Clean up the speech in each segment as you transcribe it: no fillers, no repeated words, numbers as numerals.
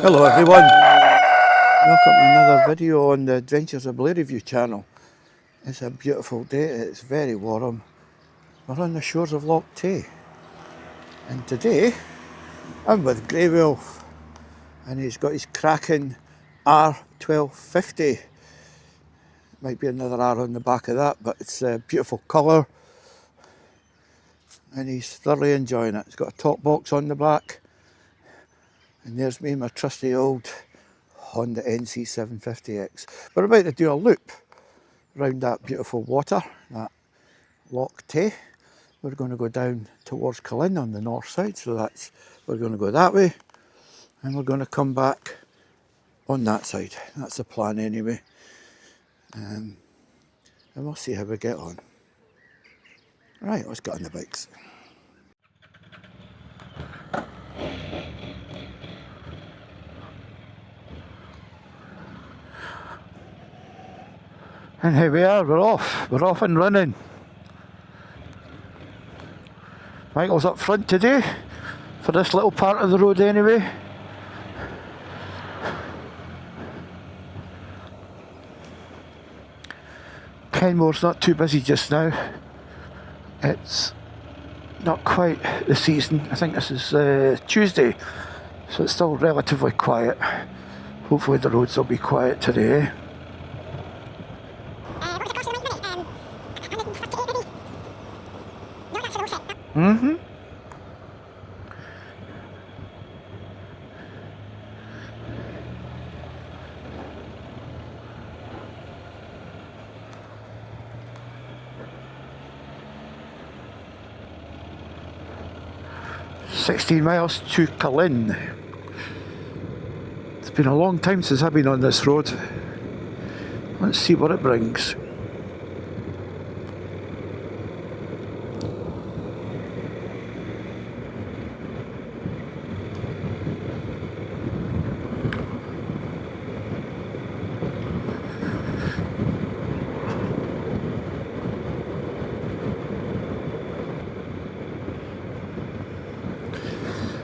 Hello everyone, welcome to another video on the Adventures of Blairview channel. It's a beautiful day, it's very warm. We're on the shores of Loch Tay. And today I'm with Grey Wolf and he's got his cracking R1250. Might be another R on the back of that, but it's a beautiful colour and he's thoroughly enjoying it. It's got a top box on the back. And there's me, my trusty old Honda NC750X. We're about to do a loop around that beautiful water, that Loch Tay. We're going to go down towards Cullen on the north side, so we're going to go that way, and we're going to come back on that side. That's the plan anyway, and we'll see how we get on. Right, let's get on the bikes. And here we are, we're off and running. Michael's up front today, for this little part of the road anyway. Kenmore's not too busy just now. It's not quite the season. I think this is Tuesday, so it's still relatively quiet. Hopefully the roads will be quiet today. Mm-hmm. "16 miles to Cullen." It's been a long time since I've been on this road. Let's see what it brings.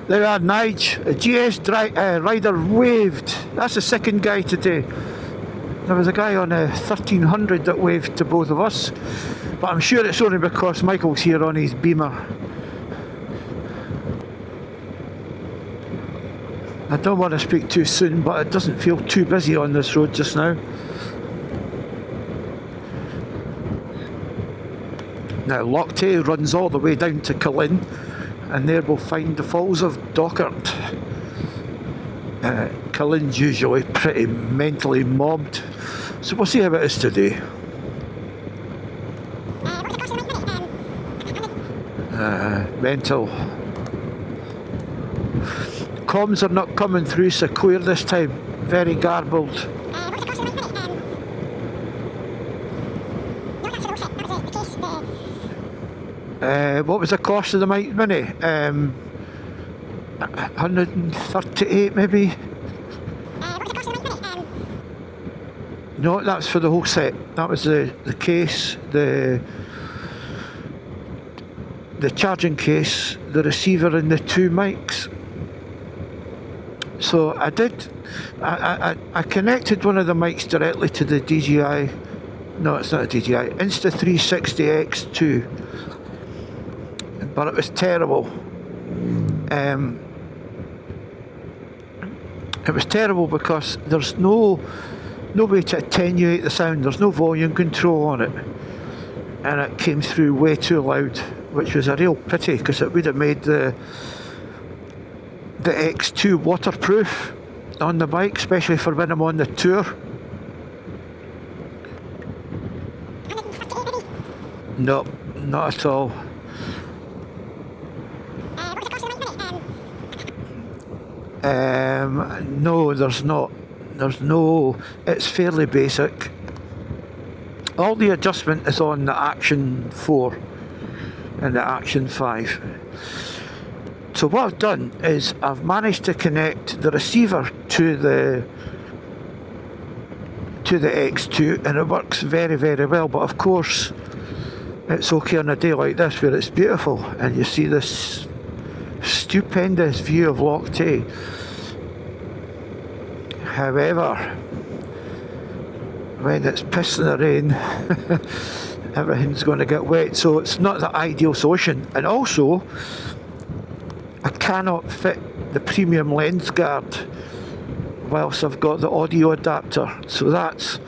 There we are, Nige. A GS rider waved. That's the second guy today. There was a guy on a 1300 that waved to both of us, but I'm sure it's only because Michael's here on his Beamer. I don't want to speak too soon, but it doesn't feel too busy on this road just now. Now, Loch Tay runs all the way down to Cullen, and there we'll find the Falls of Dochart. Cullen's usually pretty mentally mobbed, so we'll see how it is today. Mental. Comms are not coming through so clear this time, very garbled. What was the cost of the Mini? 138 maybe? No, that's for the whole set. That was the case, the charging case, the receiver and the two mics. So I connected one of the mics directly to the DJI, no it's not a DJI, Insta360X2. But it was terrible. It was terrible because there's no way to attenuate the sound. There's no volume control on it, and it came through way too loud, which was a real pity because it would have made the X2 waterproof on the bike, especially for when I'm on the tour. No, not at all. No, there's not. It's fairly basic. All the adjustment is on the Action 4 and the Action 5. So what I've done is I've managed to connect the receiver to the X2, and it works very, very well. But of course, it's okay on a day like this where it's beautiful and you see this stupendous view of Loch Tay. However, when it's pissing the rain, everything's going to get wet, so it's not the ideal solution. And also, I cannot fit the premium lens guard whilst I've got the audio adapter, so that's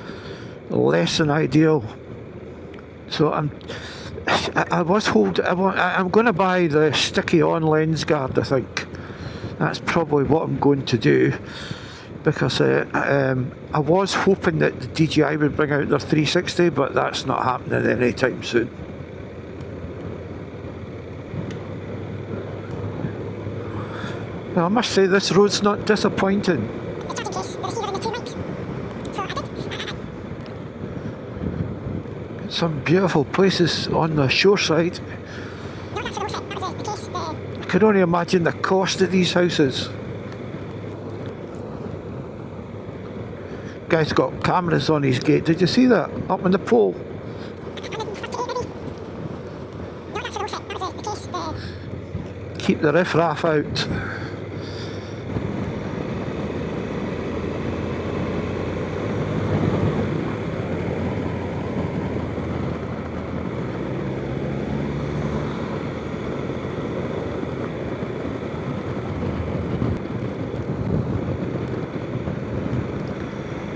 less than ideal. So I'm going to buy the sticky on lens guard. I think that's probably what I'm going to do, because I was hoping that the DJI would bring out their 360, but that's not happening anytime soon. Now, I must say this road's not disappointing. Some beautiful places on the shoreside. I can only imagine the cost of these houses. Guy's got cameras on his gate. Did you see that? Up on the pole. Keep the riffraff out.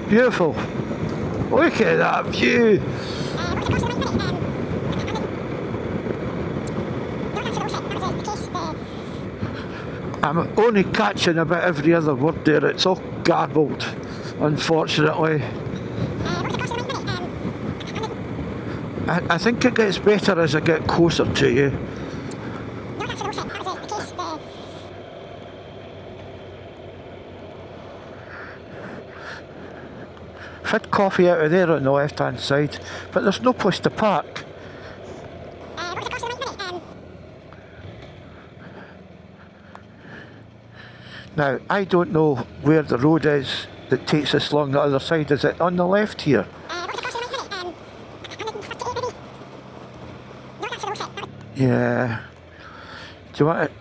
Beautiful. Look at that view. I'm only catching about every other word there. It's all garbled, unfortunately. I think it gets better as I get closer to you. I've had coffee out of there on the left hand side, but there's no place to park. Now, I don't know where the road is that takes us along the other side. Is it on the left here? Yeah. Do you want to